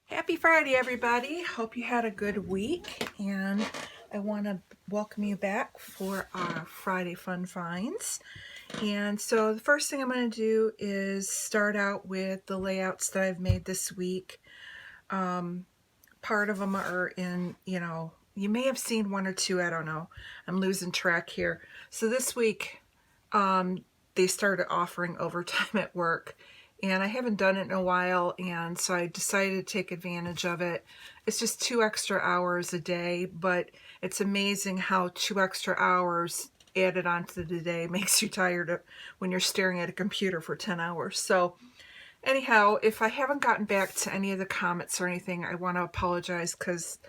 Happy Friday, everybody. Hope you had a good week, and I want to welcome you back for our Friday Fun Finds. And so the first thing I'm going to do is start out with the layouts that I've made this week. Part of them are in, you may have seen one or two, I don't know. I'm losing track here. So this week, they started offering overtime at work, and I haven't done it in a while, and so I decided to take advantage of it. It's just 2 extra hours a day, but it's amazing how 2 extra hours added onto the day makes you tired when you're staring at a computer for 10 hours. So anyhow, if I haven't gotten back to any of the comments or anything, I want to apologize, because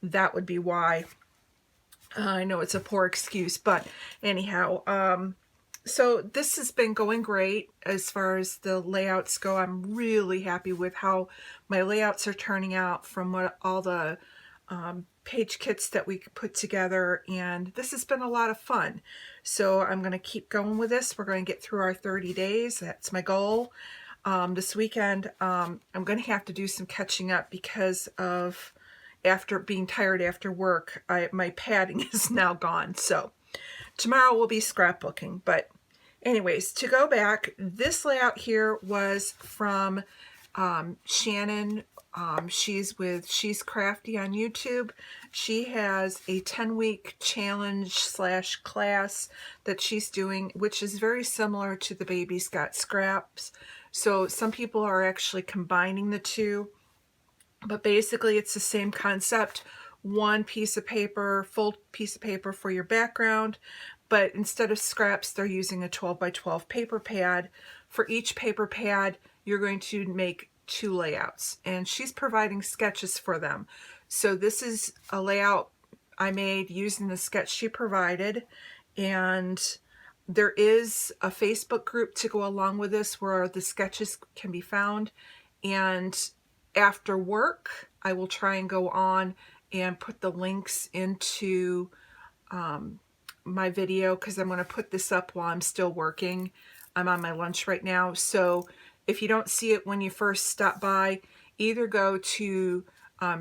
that would be why. I know it's a poor excuse, but anyhow, so this has been going great as far as the layouts go. I'm really happy with how my layouts are turning out from all the page kits that we put together, and this has been a lot of fun. So I'm going to keep going with this. We're going to get through our 30 days. That's my goal. This weekend, I'm going to have to do some catching up because of after being tired after work. My padding is now gone. So tomorrow will be scrapbooking. But anyways, to go back, this layout here was from Shannon. She's Crafty on YouTube. She has a 10-week challenge / class that she's doing, which is very similar to the Baby's Got Scraps. So some people are actually combining the two, but basically it's the same concept. One piece of paper, full piece of paper for your background, but instead of scraps, they're using a 12 by 12 paper pad. For each paper pad, you're going to make 2 layouts, and she's providing sketches for them. So this is a layout I made using the sketch she provided, and there is a Facebook group to go along with this where the sketches can be found. And after work, I will try and go on and put the links into my video, because I'm going to put this up while I'm still working. I'm on my lunch right now. So if you don't see it when you first stop by, either go to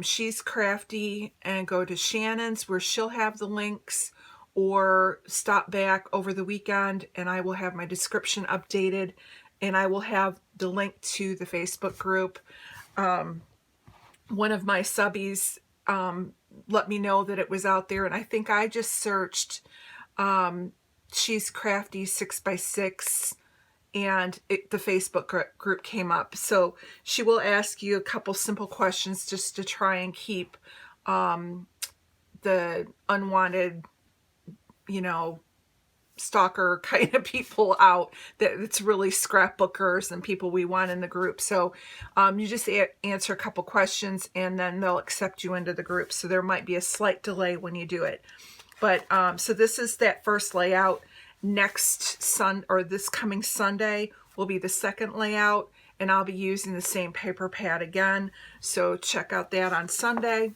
She's Crafty and go to Shannon's, where she'll have the links, or stop back over the weekend and I will have my description updated, and I will have the link to the Facebook group. One of my subbies let me know that it was out there, and I think I just searched She's Crafty 6x6, and the Facebook group came up. So she will ask you a couple simple questions just to try and keep the unwanted, stalker kind of people out, that it's really scrapbookers and people we want in the group. So you just answer a couple questions, and then they'll accept you into the group. So there might be a slight delay when you do it. But so this is that first layout. This coming Sunday will be the second layout, and I'll be using the same paper pad again. So check out that on Sunday.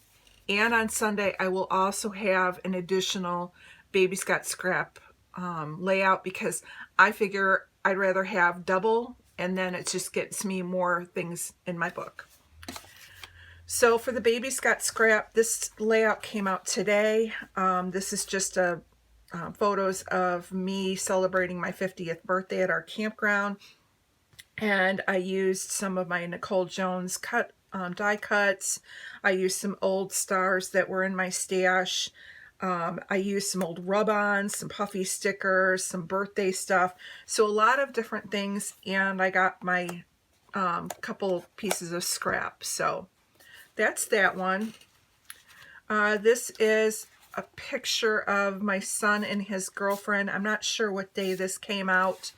And on Sunday, I will also have an additional Baby's Got Scrap layout, because I figure I'd rather have double, and then it just gets me more things in my book. So for the Baby's Got Scrap, this layout came out today. This is just photos of me celebrating my 50th birthday at our campground, and I used some of my Nicole Jones die cuts. I used some old stars that were in my stash. I used some old rub-ons, some puffy stickers, some birthday stuff. So a lot of different things, and I got my couple pieces of scrap. So that's that one. This is a picture of my son and his girlfriend. I'm not sure what day this came out,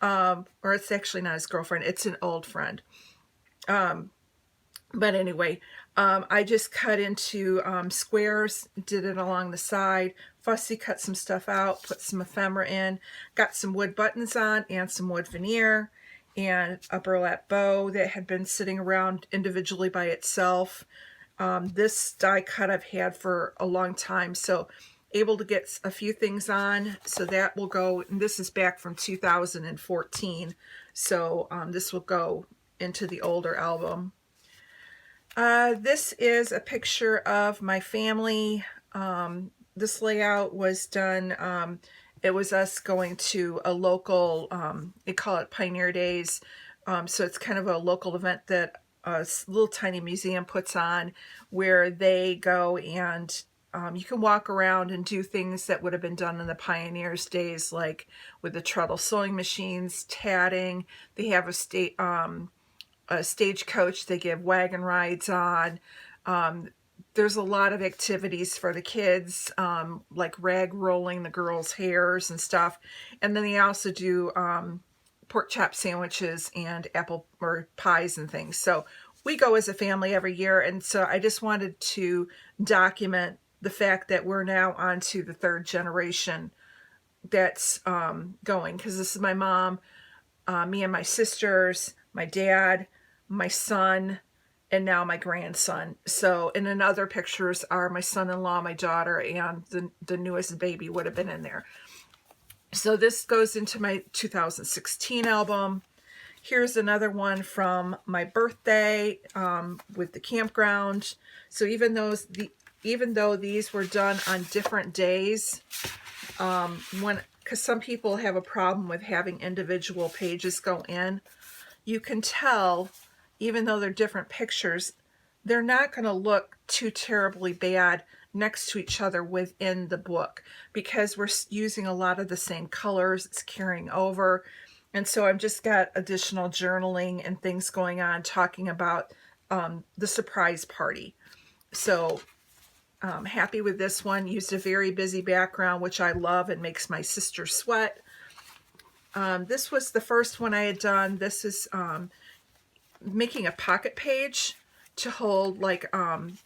or it's actually not his girlfriend. It's an old friend. But anyway, I just cut into squares, did it along the side, fussy cut some stuff out, put some ephemera in, got some wood buttons on and some wood veneer, and a burlap bow that had been sitting around individually by itself. This die cut I've had for a long time, so able to get a few things on. So that will go, and this is back from 2014, so this will go into the older album. This is a picture of my family. This layout was done, it was us going to a local, they call it Pioneer Days. So it's kind of a local event that a little tiny museum puts on, where they go and you can walk around and do things that would have been done in the Pioneers days, like with the treadle sewing machines, tatting. They have a stagecoach they give wagon rides on. There's a lot of activities for the kids, like rag rolling the girls' hairs and stuff. And then they also do pork chop sandwiches and apple or pies and things. So we go as a family every year. And so I just wanted to document the fact that we're now on to the third generation that's going, because this is my mom, me and my sisters, my dad, my son, and now my grandson. So, and in other pictures are my son-in-law, my daughter, and the newest baby would have been in there. So this goes into my 2016 album. Here's another one from my birthday, with the campground. So even though these were done on different days, because some people have a problem with having individual pages go in, you can tell, even though they're different pictures, they're not going to look too terribly bad next to each other within the book, because we're using a lot of the same colors. It's carrying over. And so I've just got additional journaling and things going on talking about the surprise party. So happy with this one. Used a very busy background, which I love and makes my sister sweat. This was the first one I had done. This is making a pocket page to hold like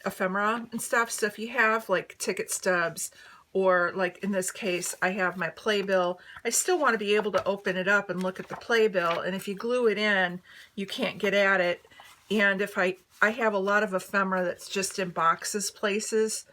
ephemera and stuff. So if you have like ticket stubs, or like in this case, I have my playbill, I still want to be able to open it up and look at the playbill. And if you glue it in, you can't get at it. And if I have a lot of ephemera that's just in boxes places,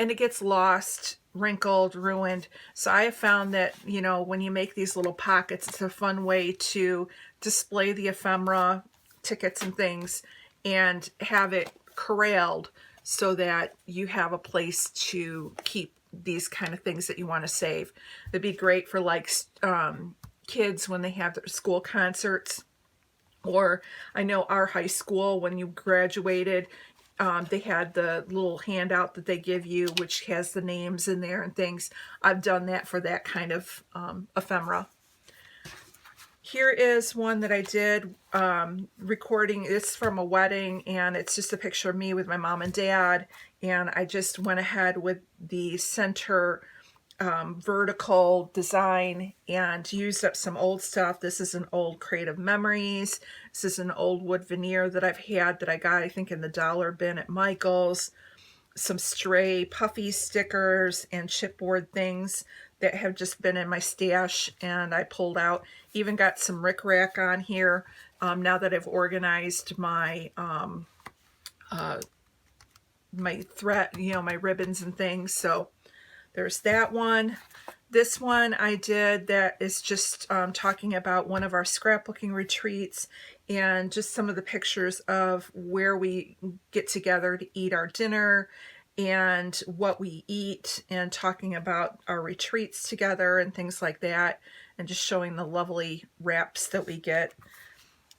and it gets lost, wrinkled, ruined. So I have found that, when you make these little pockets, it's a fun way to display the ephemera, tickets and things, and have it corralled so that you have a place to keep these kind of things that you want to save. It'd be great for like kids when they have their school concerts. Or I know our high school, when you graduated, they had the little handout that they give you, which has the names in there and things. I've done that for that kind of ephemera. Here is one that I did recording. It's from a wedding, and it's just a picture of me with my mom and dad. And I just went ahead with the center vertical design and used up some old stuff. This is an old Crate of Memories. This is an old wood veneer that I've had that I got, I think, in the dollar bin at Michael's. Some stray puffy stickers and chipboard things that have just been in my stash and I pulled out. Even got some rickrack on here now that I've organized my my thread, my ribbons and things. So there's that one. This one I did that is just talking about one of our scrapbooking retreats and just some of the pictures of where we get together to eat our dinner and what we eat, and talking about our retreats together and things like that, and just showing the lovely wraps that we get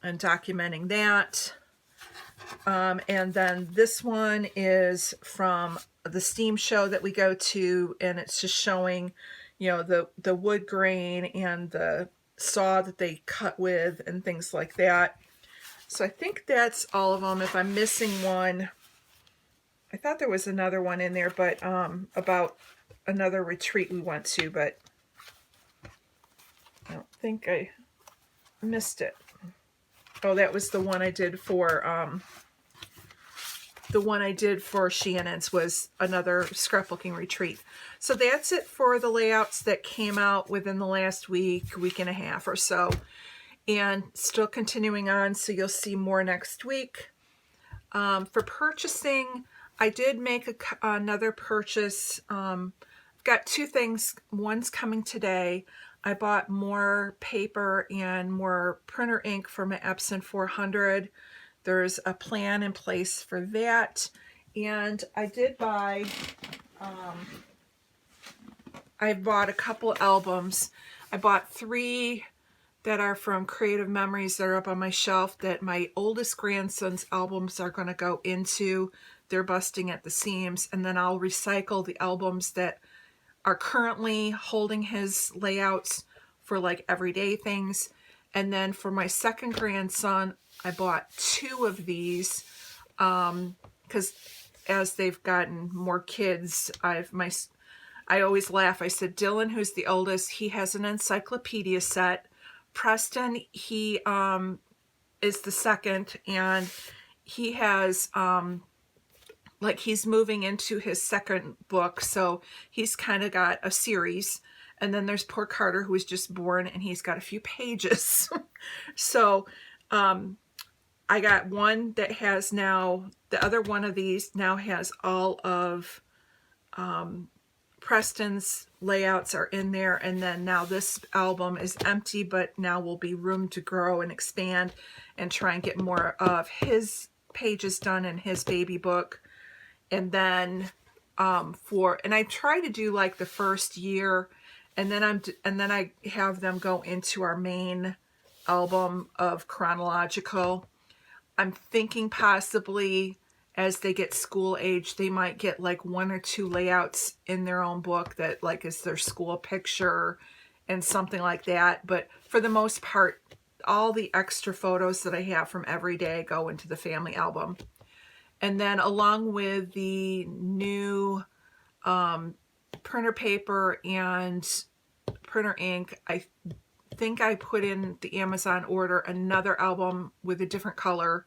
and documenting that. And then this one is from the steam show that we go to, and it's just showing, the wood grain and the saw that they cut with and things like that. So I think that's all of them. If I'm missing one, I thought there was another one in there, but about another retreat we went to, but I don't think I missed it. Oh, that was the one I did for Shannon's, was another scrapbooking retreat. So that's it for the layouts that came out within the last week and a half or so, and still continuing on. So you'll see more next week. For purchasing, I did make another purchase. I've got two things. One's coming today. I bought more paper and more printer ink for my Epson 400 there's a plan in place for that. And I did buy, I bought a couple albums. I bought 3 that are from Creative Memories that are up on my shelf that my oldest grandson's albums are going to go into. They're busting at the seams, and then I'll recycle the albums that are currently holding his layouts for like everyday things. And then for my second grandson, I bought 2 of these because as they've gotten more kids, I always laugh. I said, Dylan, who's the oldest, he has an encyclopedia set. Preston, he is the second, and he has like he's moving into his second book, so he's kind of got a series. And then there's poor Carter, who was just born, and he's got a few pages. So I got one that has now, the other one of these now has all of Preston's layouts are in there, and then now this album is empty, but now will be room to grow and expand and try and get more of his pages done in his baby book. And then and I try to do like the first year, and then I have them go into our main album of chronological. I'm thinking possibly as they get school age, they might get like 1 or 2 layouts in their own book that like is their school picture and something like that. But for the most part, all the extra photos that I have from every day go into the family album. And then along with the new printer paper and printer ink, I think I put in the Amazon order another album with a different color,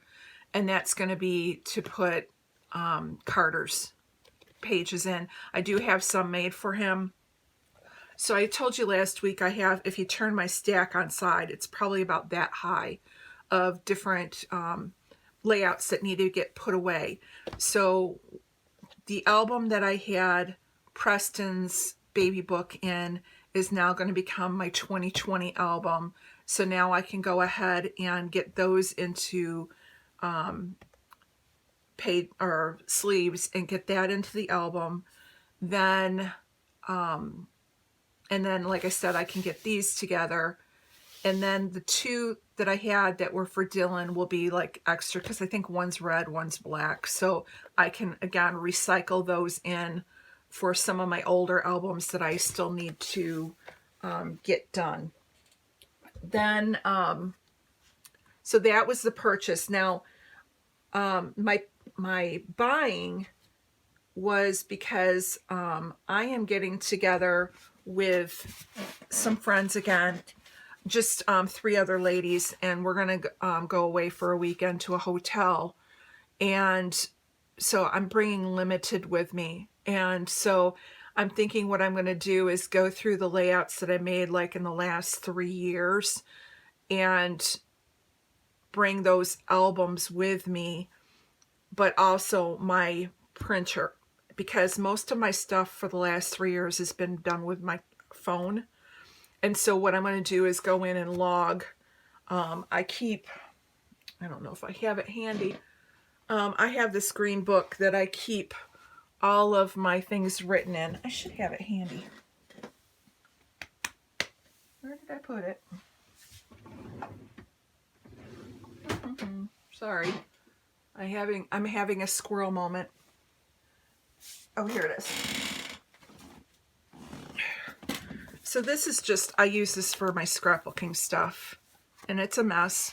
and that's going to be to put Carter's pages in. I do have some made for him. So I told you last week I have, if you turn my stack on side, it's probably about that high of different layouts that need to get put away. So the album that I had Preston's baby book in is now going to become my 2020 album. So now I can go ahead and get those into paid or sleeves and get that into the album. Then and then like I said, I can get these together. And then the 2 that I had that were for Dylan will be like extra, because I think one's red, one's black. So I can, again, recycle those in for some of my older albums that I still need to get done. Then, so that was the purchase. Now, my buying was because I am getting together with some friends again, just 3 other ladies, and we're going to go away for a weekend to a hotel. And so I'm bringing limited with me. And so I'm thinking what I'm going to do is go through the layouts that I made like in the last 3 years and bring those albums with me, but also my printer, because most of my stuff for the last 3 years has been done with my phone. And so what I'm going to do is go in and log. I don't know if I have it handy. I have this green book that I keep all of my things written in. I should have it handy. Where did I put it? Sorry. I'm having a squirrel moment. Oh, here it is. So this is just, I use this for my scrapbooking stuff, and it's a mess.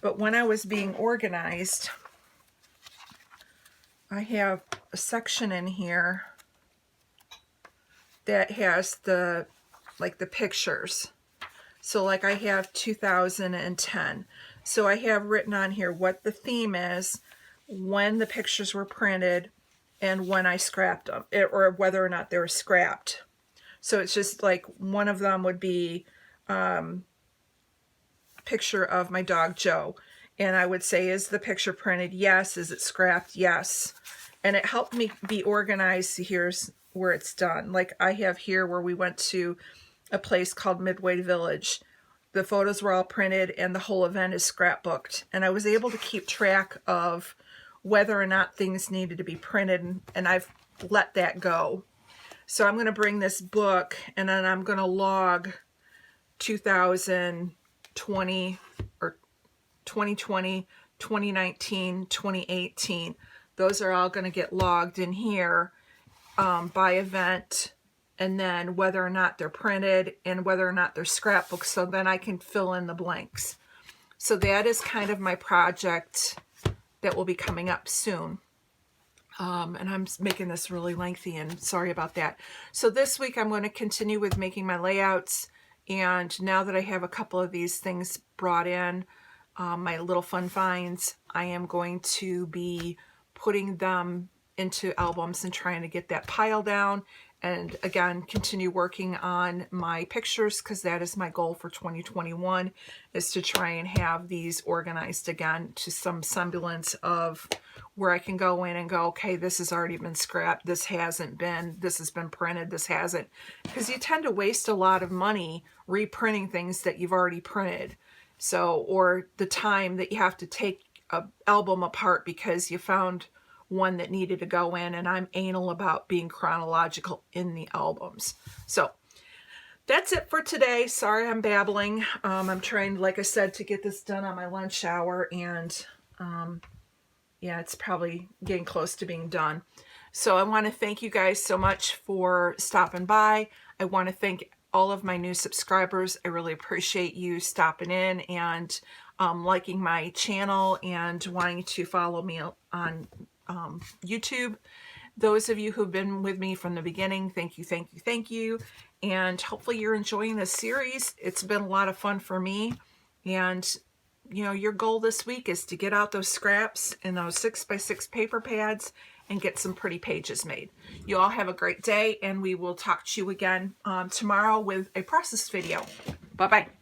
But when I was being organized, I have a section in here that has the pictures. So like I have 2010. So I have written on here what the theme is, when the pictures were printed, and when I scrapped them, or whether or not they were scrapped. So it's just like one of them would be a picture of my dog Joe. And I would say, is the picture printed? Yes. Is it scrapped? Yes. And it helped me be organized. Here's where it's done. Like I have here where we went to a place called Midway Village. the photos were all printed and the whole event is scrapbooked. And I was able to keep track of whether or not things needed to be printed, and I've let that go. So I'm going to bring this book and then I'm going to log 2020 or 2020, 2019, 2018. Those are all going to get logged in here by event, and then whether or not they're printed and whether or not they're scrapbooks, so then I can fill in the blanks. So that is kind of my project that will be coming up soon. And I'm making this really lengthy, and sorry about that. So this week I'm going to continue with making my layouts, and now that I have a couple of these things brought in, my little fun finds, I am going to be putting them into albums and trying to get that pile down, and again continue working on my pictures, because that is my goal for 2021, is to try and have these organized again to some semblance of where I can go in and go, okay, this has already been scrapped, this hasn't been, this has been printed, this hasn't, because you tend to waste a lot of money reprinting things that you've already printed. So, or the time that you have to take an album apart because you found one that needed to go in, and I'm anal about being chronological in the albums. So that's it for today. Sorry I'm babbling. I'm trying, like I said, to get this done on my lunch hour, and yeah, it's probably getting close to being done. So I want to thank you guys so much for stopping by. I want to thank all of my new subscribers. I really appreciate you stopping in and liking my channel and wanting to follow me on YouTube. Those of you who've been with me from the beginning, thank you, thank you, thank you. And hopefully you're enjoying this series. It's been a lot of fun for me. And you know, your goal this week is to get out those scraps and those 6x6 paper pads and get some pretty pages made. You all have a great day, and we will talk to you again tomorrow with a process video. Bye-bye.